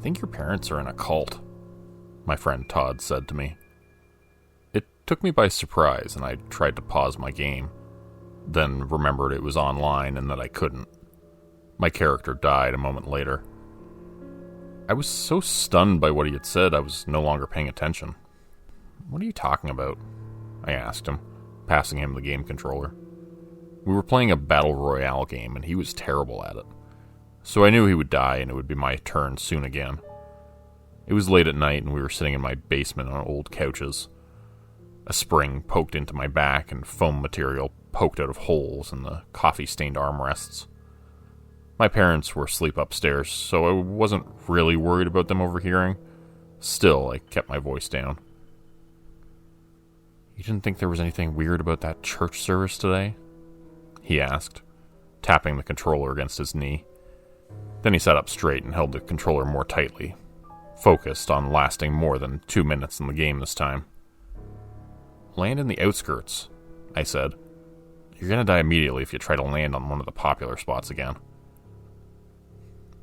think your parents are in a cult," my friend Todd said to me. It took me by surprise, and I tried to pause my game, then remembered it was online and that I couldn't. My character died a moment later. I was so stunned by what he had said I was no longer paying attention. "What are you talking about?" I asked him, passing him the game controller. We were playing a battle royale game, and he was terrible at it. So I knew he would die, and it would be my turn soon again. It was late at night, and we were sitting in my basement on old couches. A spring poked into my back, and foam material poked out of holes in the coffee-stained armrests. My parents were asleep upstairs, so I wasn't really worried about them overhearing. Still, I kept my voice down. "You didn't think there was anything weird about that church service today?" he asked, tapping the controller against his knee. Then he sat up straight and held the controller more tightly, focused on lasting more than 2 minutes in the game this time. "Land in the outskirts," I said. "You're gonna die immediately if you try to land on one of the popular spots again."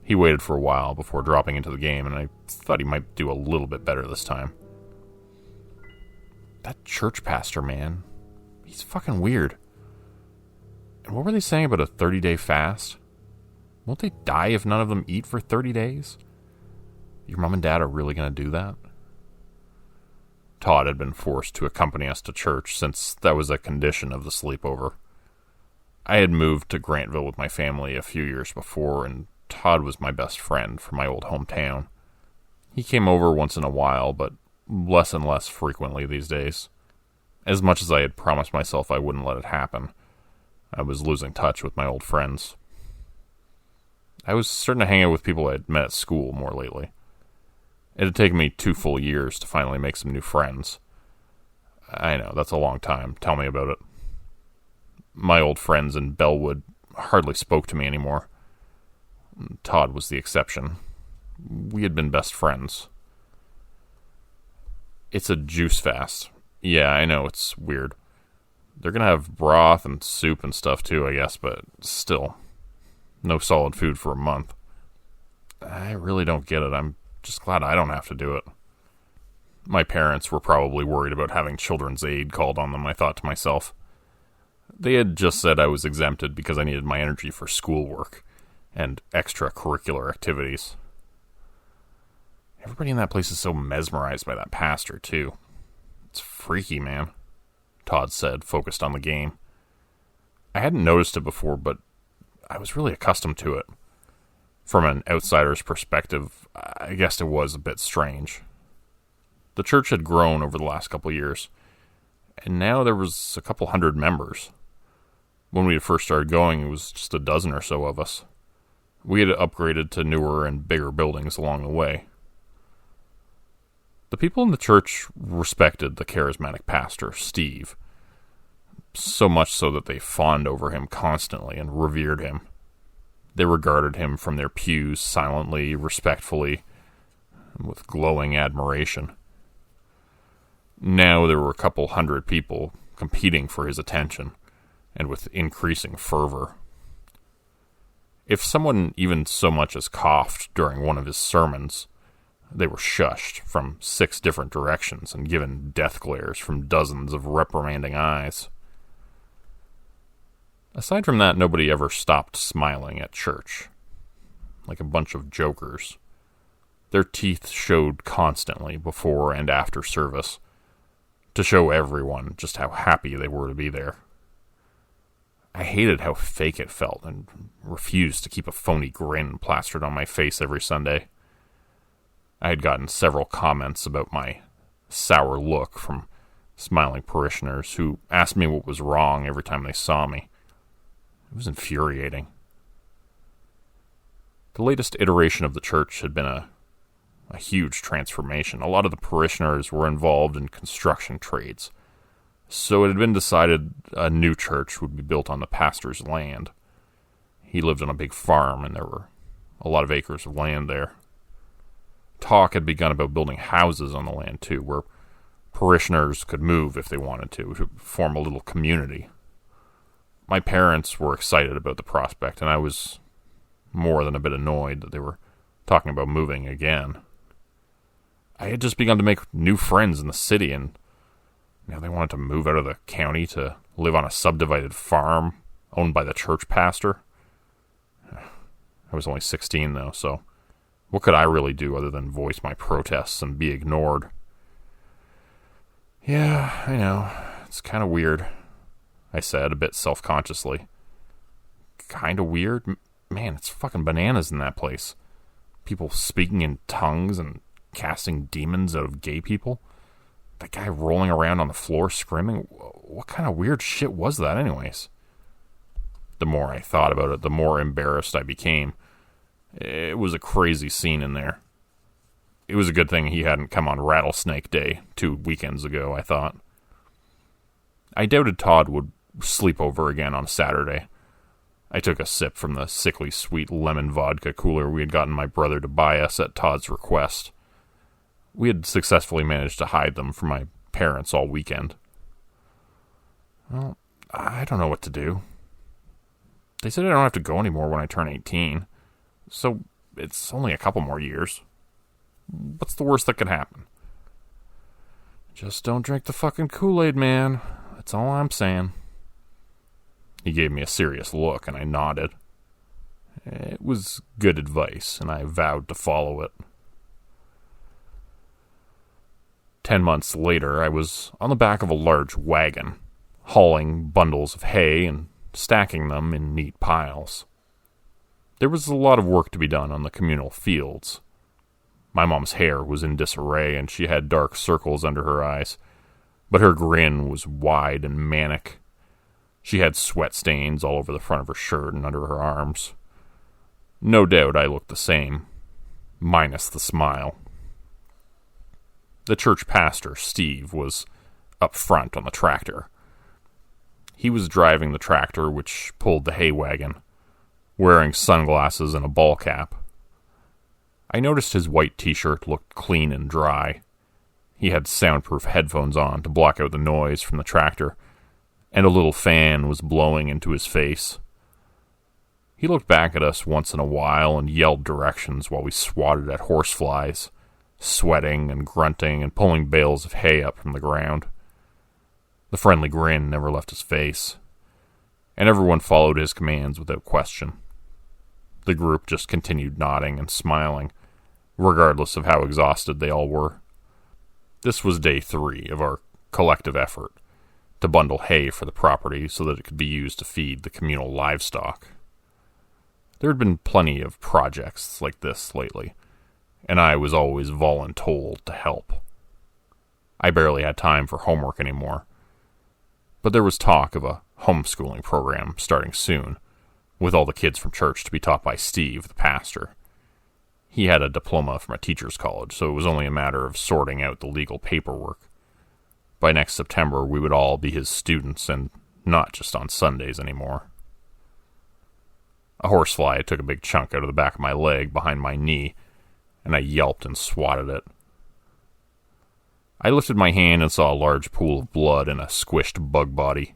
He waited for a while before dropping into the game, and I thought he might do a little bit better this time. "That church pastor, man, he's fucking weird. And what were they saying about a 30-day fast? Won't they die if none of them eat for 30 days? Your mom and dad are really going to do that?" Todd had been forced to accompany us to church since that was a condition of the sleepover. I had moved to Grantville with my family a few years before, and Todd was my best friend from my old hometown. He came over once in a while, but less and less frequently these days. As much as I had promised myself I wouldn't let it happen, I was losing touch with my old friends. I was starting to hang out with people I had met at school more lately. It had taken me 2 full years to finally make some new friends. I know, that's a long time. Tell me about it. My old friends in Bellwood hardly spoke to me anymore. Todd was the exception. We had been best friends. "It's a juice fast." "Yeah, I know, it's weird. They're gonna have broth and soup and stuff too, I guess, but still. No solid food for a month." I really don't get it. I'm just glad I don't have to do it. My parents were probably worried about having Children's Aid called on them, I thought to myself. They had just said I was exempted because I needed my energy for schoolwork and extracurricular activities. Everybody in that place is so mesmerized by that pastor, too. "It's freaky, man," Todd said, focused on the game. I hadn't noticed it before, but I was really accustomed to it. From an outsider's perspective, I guess it was a bit strange. The church had grown over the last couple of years, and now there was a couple hundred members. When we had first started going, it was just a dozen or so of us. We had upgraded to newer and bigger buildings along the way. The people in the church respected the charismatic pastor, Steve, so much so that they fawned over him constantly and revered him. They regarded him from their pews silently, respectfully, and with glowing admiration. Now there were a couple hundred people competing for his attention, and with increasing fervor. If someone even so much as coughed during one of his sermons, they were shushed from 6 different directions and given death glares from dozens of reprimanding eyes. Aside from that, nobody ever stopped smiling at church, like a bunch of jokers. Their teeth showed constantly before and after service, to show everyone just how happy they were to be there. I hated how fake it felt and refused to keep a phony grin plastered on my face every Sunday. I had gotten several comments about my sour look from smiling parishioners who asked me what was wrong every time they saw me. It was infuriating. The latest iteration of the church had been a huge transformation. A lot of the parishioners were involved in construction trades, so it had been decided a new church would be built on the pastor's land. He lived on a big farm, and there were a lot of acres of land there. Talk had begun about building houses on the land, too, where parishioners could move if they wanted to form a little community. My parents were excited about the prospect, and I was more than a bit annoyed that they were talking about moving again. I had just begun to make new friends in the city, and now they wanted to move out of the county to live on a subdivided farm owned by the church pastor. I was only 16, though, so what could I really do other than voice my protests and be ignored? Yeah, I know. It's kind of weird, I said, a bit self-consciously. Kind of weird? Man, it's fucking bananas in that place. People speaking in tongues and casting demons out of gay people. That guy rolling around on the floor screaming. What kind of weird shit was that anyways? The more I thought about it, the more embarrassed I became. It was a crazy scene in there. It was a good thing he hadn't come on Rattlesnake Day 2 weekends ago, I thought. I doubted Todd would sleep over again on Saturday. I took a sip from the sickly sweet lemon vodka cooler we had gotten my brother to buy us at Todd's request. We had successfully managed to hide them from my parents all weekend. Well, I don't know what to do. They said I don't have to go anymore when I turn 18, so it's only a couple more years. What's the worst that could happen? Just don't drink the fucking Kool-Aid, man. That's all I'm saying. He gave me a serious look, and I nodded. It was good advice, and I vowed to follow it. 10 months later, I was on the back of a large wagon, hauling bundles of hay and stacking them in neat piles. There was a lot of work to be done on the communal fields. My mom's hair was in disarray, and she had dark circles under her eyes, but her grin was wide and manic. She had sweat stains all over the front of her shirt and under her arms. No doubt I looked the same, minus the smile. The church pastor, Steve, was up front on the tractor. He was driving the tractor which pulled the hay wagon, wearing sunglasses and a ball cap. I noticed his white t-shirt looked clean and dry. He had soundproof headphones on to block out the noise from the tractor, and a little fan was blowing into his face. He looked back at us once in a while and yelled directions while we swatted at horseflies, sweating and grunting and pulling bales of hay up from the ground. The friendly grin never left his face, and everyone followed his commands without question. The group just continued nodding and smiling, regardless of how exhausted they all were. This was day 3 of our collective effort to bundle hay for the property so that it could be used to feed the communal livestock. There had been plenty of projects like this lately, and I was always voluntold to help. I barely had time for homework anymore, but there was talk of a homeschooling program starting soon, with all the kids from church to be taught by Steve, the pastor. He had a diploma from a teacher's college, so it was only a matter of sorting out the legal paperwork. By next September, we would all be his students, and not just on Sundays anymore. A horsefly took a big chunk out of the back of my leg behind my knee, and I yelped and swatted it. I lifted my hand and saw a large pool of blood and a squished bug body.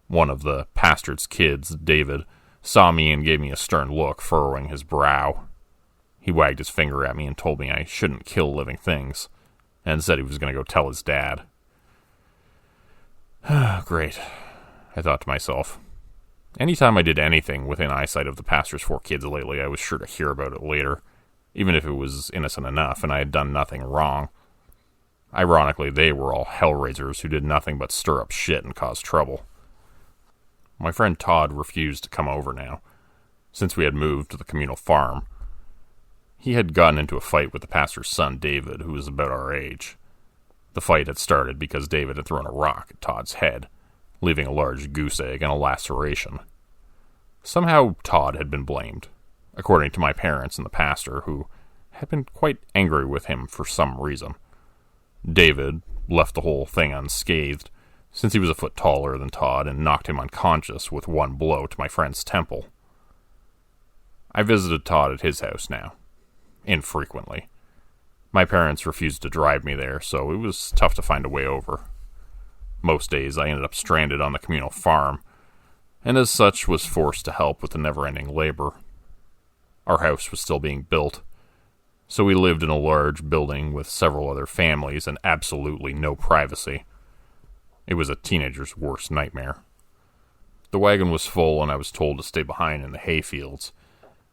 One of the pastor's kids, David, saw me and gave me a stern look, furrowing his brow. He wagged his finger at me and told me I shouldn't kill living things, and said he was going to go tell his dad. Great, I thought to myself. Anytime I did anything within eyesight of the pastor's 4 kids lately, I was sure to hear about it later, even if it was innocent enough and I had done nothing wrong. Ironically, they were all hellraisers who did nothing but stir up shit and cause trouble. My friend Todd refused to come over now, since we had moved to the communal farm. He had gotten into a fight with the pastor's son, David, who was about our age. The fight had started because David had thrown a rock at Todd's head, leaving a large goose egg and a laceration. Somehow Todd had been blamed, according to my parents and the pastor, who had been quite angry with him for some reason. David left the whole thing unscathed, since he was a foot taller than Todd and knocked him unconscious with one blow to my friend's temple. I visited Todd at his house now, infrequently. My parents refused to drive me there, so it was tough to find a way over. Most days I ended up stranded on the communal farm, and as such was forced to help with the never-ending labor. Our house was still being built, so we lived in a large building with several other families and absolutely no privacy. It was a teenager's worst nightmare. The wagon was full, and I was told to stay behind in the hayfields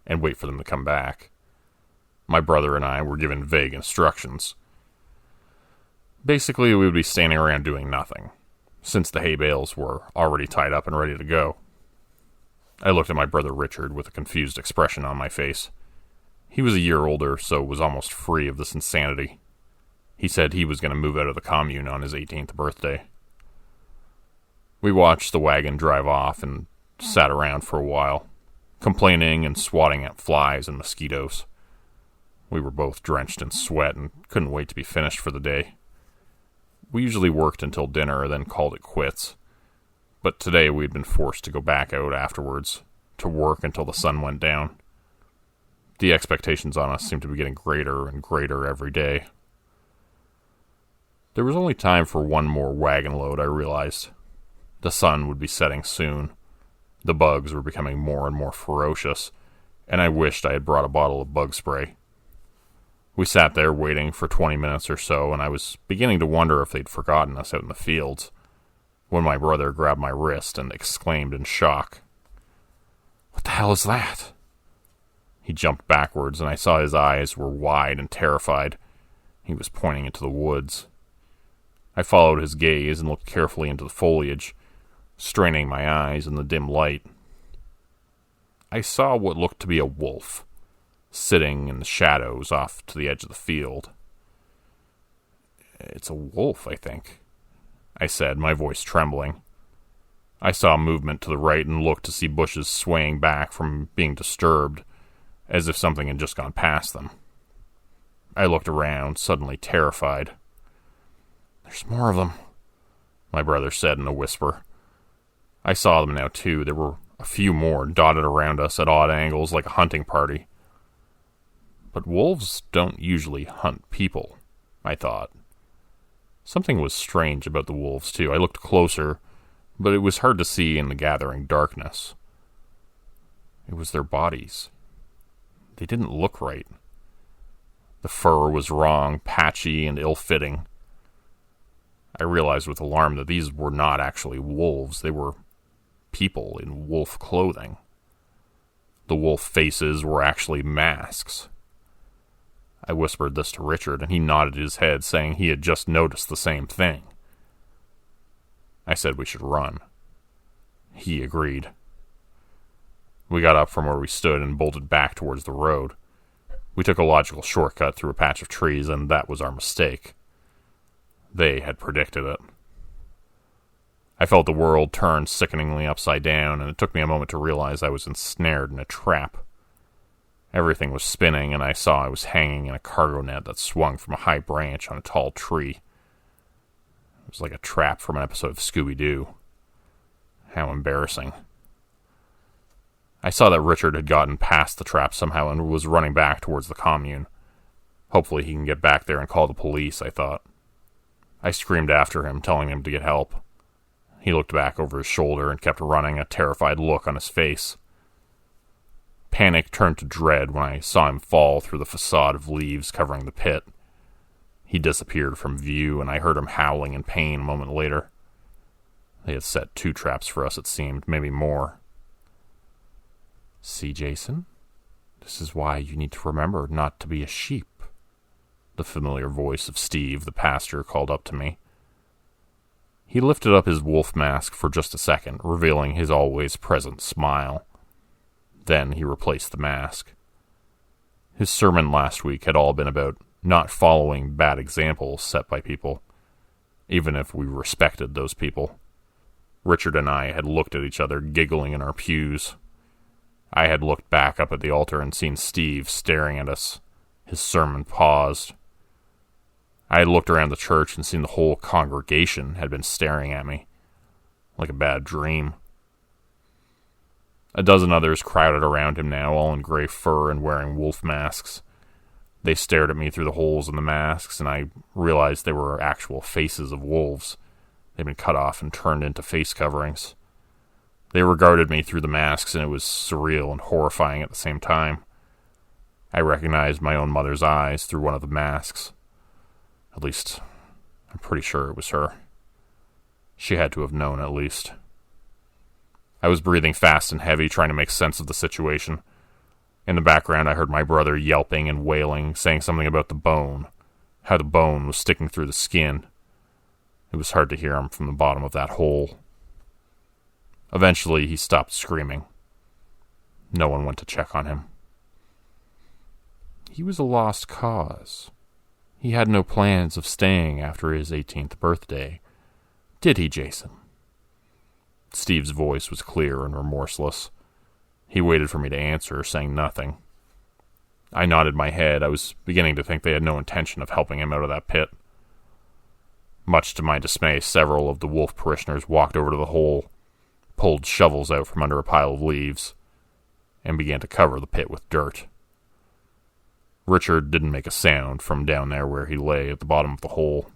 and wait for them to come back. My brother and I were given vague instructions. Basically, we would be standing around doing nothing, since the hay bales were already tied up and ready to go. I looked at my brother Richard with a confused expression on my face. He was a year older, so was almost free of this insanity. He said he was going to move out of the commune on his 18th birthday. We watched the wagon drive off and sat around for a while, complaining and swatting at flies and mosquitoes. We were both drenched in sweat and couldn't wait to be finished for the day. We usually worked until dinner, then called it quits. But today we'd been forced to go back out afterwards, to work until the sun went down. The expectations on us seemed to be getting greater and greater every day. There was only time for one more wagon load, I realized. The sun would be setting soon. The bugs were becoming more and more ferocious, and I wished I had brought a bottle of bug spray. We sat there waiting for 20 minutes or so, and I was beginning to wonder if they'd forgotten us out in the fields, when my brother grabbed my wrist and exclaimed in shock, "What the hell is that?" He jumped backwards, and I saw his eyes were wide and terrified. He was pointing into the woods. I followed his gaze and looked carefully into the foliage, straining my eyes in the dim light. I saw what looked to be a wolf, sitting in the shadows off to the edge of the field. "It's a wolf, I think," I said, my voice trembling. I saw movement to the right and looked to see bushes swaying back from being disturbed, as if something had just gone past them. I looked around, suddenly terrified. "There's more of them," my brother said in a whisper. I saw them now, too. There were a few more dotted around us at odd angles like a hunting party. But wolves don't usually hunt people, I thought. Something was strange about the wolves, too. I looked closer, but it was hard to see in the gathering darkness. It was their bodies. They didn't look right. The fur was wrong, patchy, and ill-fitting. I realized with alarm that these were not actually wolves. They were people in wolf clothing. The wolf faces were actually masks. I whispered this to Richard, and he nodded his head, saying he had just noticed the same thing. I said we should run. He agreed. We got up from where we stood and bolted back towards the road. We took a logical shortcut through a patch of trees, and that was our mistake. They had predicted it. I felt the world turn sickeningly upside down, and it took me a moment to realize I was ensnared in a trap. Everything was spinning, and I saw I was hanging in a cargo net that swung from a high branch on a tall tree. It was like a trap from an episode of Scooby-Doo. How embarrassing. I saw that Richard had gotten past the trap somehow and was running back towards the commune. Hopefully he can get back there and call the police, I thought. I screamed after him, telling him to get help. He looked back over his shoulder and kept running, a terrified look on his face. Panic turned to dread when I saw him fall through the facade of leaves covering the pit. He disappeared from view, and I heard him howling in pain a moment later. They had set 2 traps for us, it seemed, maybe more. "See, Jason? This is why you need to remember not to be a sheep," the familiar voice of Steve, the pastor, called up to me. He lifted up his wolf mask for just a second, revealing his always-present smile. Then he replaced the mask. His sermon last week had all been about not following bad examples set by people, even if we respected those people. Richard and I had looked at each other, giggling in our pews. I had looked back up at the altar and seen Steve staring at us. His sermon paused. I had looked around the church and seen the whole congregation had been staring at me, like a bad dream. A dozen others crowded around him now, all in gray fur and wearing wolf masks. They stared at me through the holes in the masks, and I realized they were actual faces of wolves. They'd been cut off and turned into face coverings. They regarded me through the masks, and it was surreal and horrifying at the same time. I recognized my own mother's eyes through one of the masks. At least, I'm pretty sure it was her. She had to have known, at least. I was breathing fast and heavy, trying to make sense of the situation. In the background, I heard my brother yelping and wailing, saying something about the bone, how the bone was sticking through the skin. It was hard to hear him from the bottom of that hole. Eventually, he stopped screaming. No one went to check on him. He was a lost cause. He had no plans of staying after his 18th birthday. Did he, Jason? Steve's voice was clear and remorseless. He waited for me to answer, saying nothing. I nodded my head. I was beginning to think they had no intention of helping him out of that pit. Much to my dismay, several of the wolf parishioners walked over to the hole, pulled shovels out from under a pile of leaves, and began to cover the pit with dirt. Richard didn't make a sound from down there where he lay at the bottom of the hole.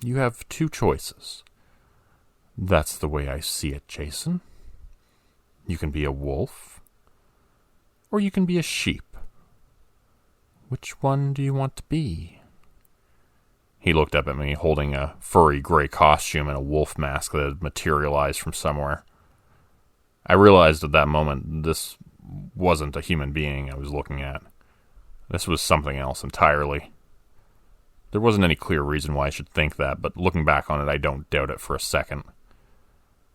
You have two choices. That's the way I see it, Jason. You can be a wolf, or you can be a sheep. Which one do you want to be? He looked up at me, holding a furry gray costume and a wolf mask that had materialized from somewhere. I realized at that moment this wasn't a human being I was looking at. This was something else entirely. There wasn't any clear reason why I should think that, but looking back on it, I don't doubt it for a second.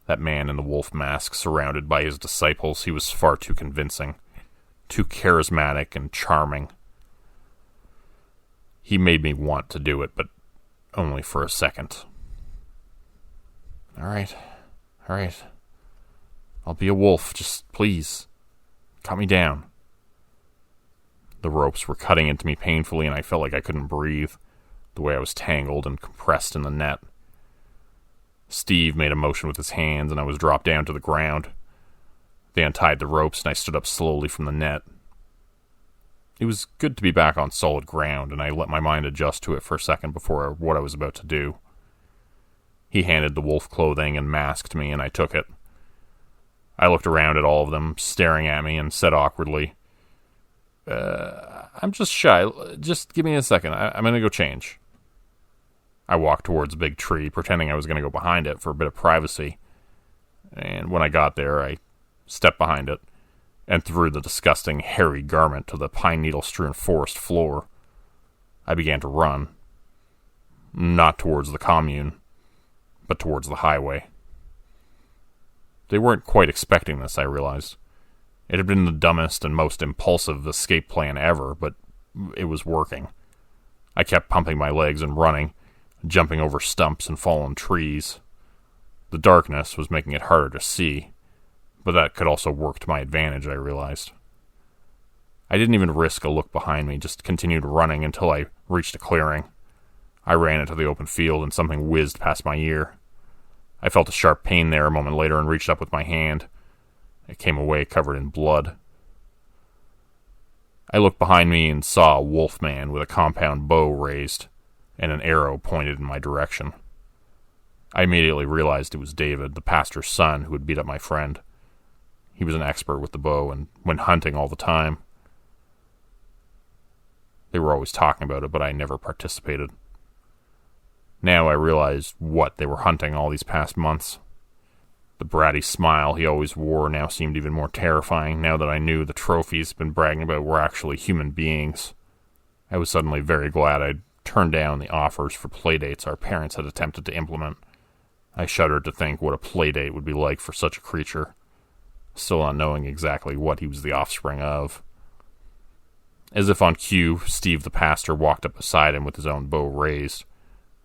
That man in the wolf mask, surrounded by his disciples, he was far too convincing, too charismatic and charming. He made me want to do it, but only for a second. All right. I'll be a wolf, just please, cut me down. The ropes were cutting into me painfully, and I felt like I couldn't breathe, the way I was tangled and compressed in the net. Steve made a motion with his hands, and I was dropped down to the ground. They untied the ropes, and I stood up slowly from the net. It was good to be back on solid ground, and I let my mind adjust to it for a second before what I was about to do. He handed the wolf clothing and mask to me, and I took it. I looked around at all of them, staring at me, and said awkwardly, I'm just shy. Just give me a second. I'm going to go change. I walked towards a big tree, pretending I was going to go behind it for a bit of privacy. And when I got there, I stepped behind it and threw the disgusting, hairy garment to the pine needle-strewn forest floor. I began to run. Not towards the commune, but towards the highway. They weren't quite expecting this, I realized. It had been the dumbest and most impulsive escape plan ever, but it was working. I kept pumping my legs and running, jumping over stumps and fallen trees. The darkness was making it harder to see, but that could also work to my advantage, I realized. I didn't even risk a look behind me, just continued running until I reached a clearing. I ran into the open field and something whizzed past my ear. I felt a sharp pain there a moment later and reached up with my hand. It came away covered in blood. I looked behind me and saw a wolf man with a compound bow raised and an arrow pointed in my direction. I immediately realized it was David, the pastor's son, who had beat up my friend. He was an expert with the bow and went hunting all the time. They were always talking about it, but I never participated. Now I realized what they were hunting all these past months. The bratty smile he always wore now seemed even more terrifying now that I knew the trophies he'd been bragging about were actually human beings. I was suddenly very glad I'd turned down the offers for playdates our parents had attempted to implement. I shuddered to think what a playdate would be like for such a creature, still not knowing exactly what he was the offspring of. As if on cue, Steve the pastor walked up beside him with his own bow raised.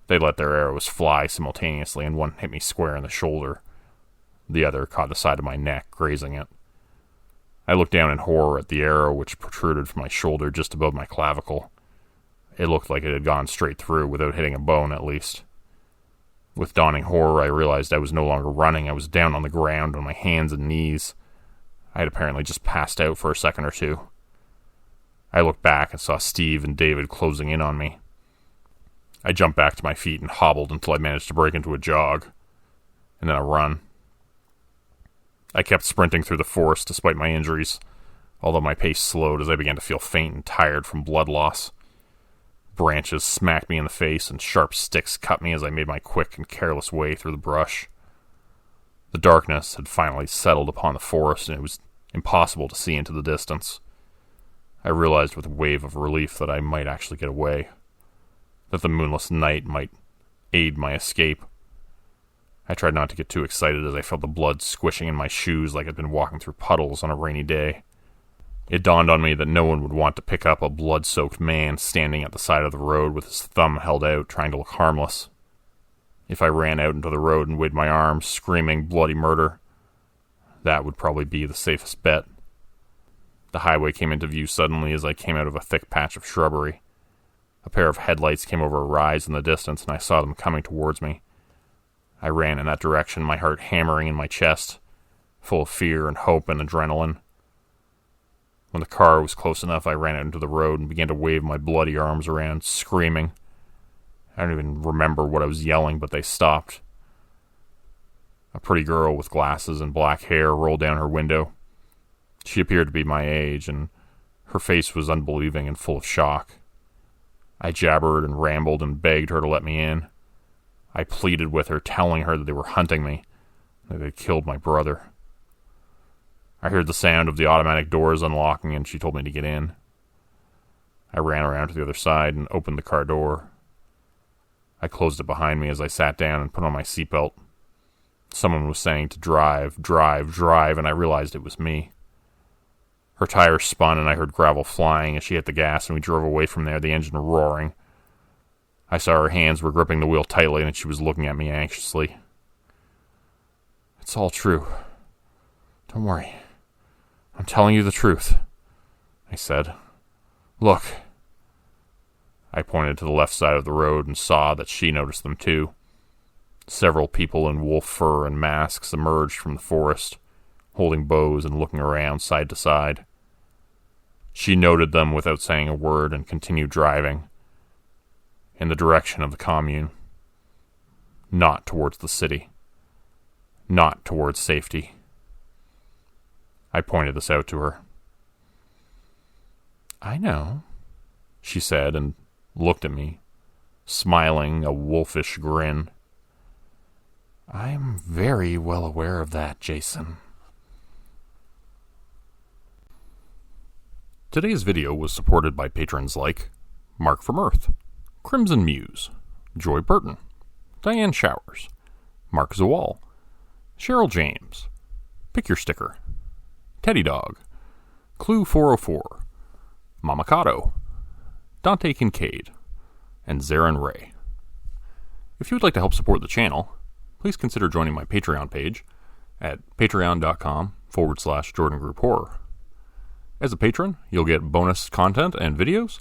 They let their arrows fly simultaneously, and one hit me square in the shoulder. The other caught the side of my neck, grazing it. I looked down in horror at the arrow, which protruded from my shoulder just above my clavicle. It looked like it had gone straight through, without hitting a bone at least. With dawning horror, I realized I was no longer running. I was down on the ground on my hands and knees. I had apparently just passed out for a second or two. I looked back and saw Steve and David closing in on me. I jumped back to my feet and hobbled until I managed to break into a jog, and then a run. I kept sprinting through the forest despite my injuries, although my pace slowed as I began to feel faint and tired from blood loss. Branches smacked me in the face, and sharp sticks cut me as I made my quick and careless way through the brush. The darkness had finally settled upon the forest, and it was impossible to see into the distance. I realized with a wave of relief that I might actually get away, that the moonless night might aid my escape. I tried not to get too excited as I felt the blood squishing in my shoes like I'd been walking through puddles on a rainy day. It dawned on me that no one would want to pick up a blood-soaked man standing at the side of the road with his thumb held out, trying to look harmless. If I ran out into the road and waved my arms, screaming bloody murder, that would probably be the safest bet. The highway came into view suddenly as I came out of a thick patch of shrubbery. A pair of headlights came over a rise in the distance, and I saw them coming towards me. I ran in that direction, my heart hammering in my chest, full of fear and hope and adrenaline. When the car was close enough, I ran out into the road and began to wave my bloody arms around, screaming. I don't even remember what I was yelling, but they stopped. A pretty girl with glasses and black hair rolled down her window. She appeared to be my age, and her face was unbelieving and full of shock. I jabbered and rambled and begged her to let me in. I pleaded with her, telling her that they were hunting me, that they had killed my brother. I heard the sound of the automatic doors unlocking, and she told me to get in. I ran around to the other side and opened the car door. I closed it behind me as I sat down and put on my seatbelt. Someone was saying to drive, drive, drive, and I realized it was me. Her tires spun, and I heard gravel flying as she hit the gas, and we drove away from there, the engine roaring. I saw her hands were gripping the wheel tightly, and she was looking at me anxiously. "It's all true. Don't worry. I'm telling you the truth," I said. "Look." I pointed to the left side of the road and saw that she noticed them too. Several people in wolf fur and masks emerged from the forest, holding bows and looking around side to side. She noted them without saying a word and continued driving in the direction of the commune. Not towards the city. Not towards safety. I pointed this out to her. "I know," she said, and looked at me, smiling a wolfish grin. "I'm very well aware of that, Jason." Today's video was supported by patrons like Mark from Earth, Crimson Muse, Joy Burton, Diane Showers, Mark Zawal, Cheryl James, Pick Your Sticker, Teddy Dog, Clue 404, Mamakato, Dante Kincaid, and Zarin Ray. If you would like to help support the channel, please consider joining my Patreon page at patreon.com/Jordan Group Horror. As a patron, you'll get bonus content and videos.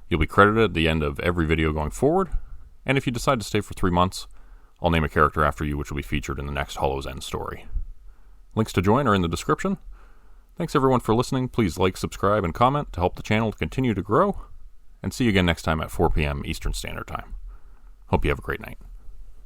You'll be credited at the end of every video going forward, and if you decide to stay for 3 months, I'll name a character after you which will be featured in the next Hollow's End story. Links to join are in the description. Thanks everyone for listening. Please like, subscribe, and comment to help the channel continue to grow. And see you again next time at 4 p.m. Eastern Standard Time. Hope you have a great night.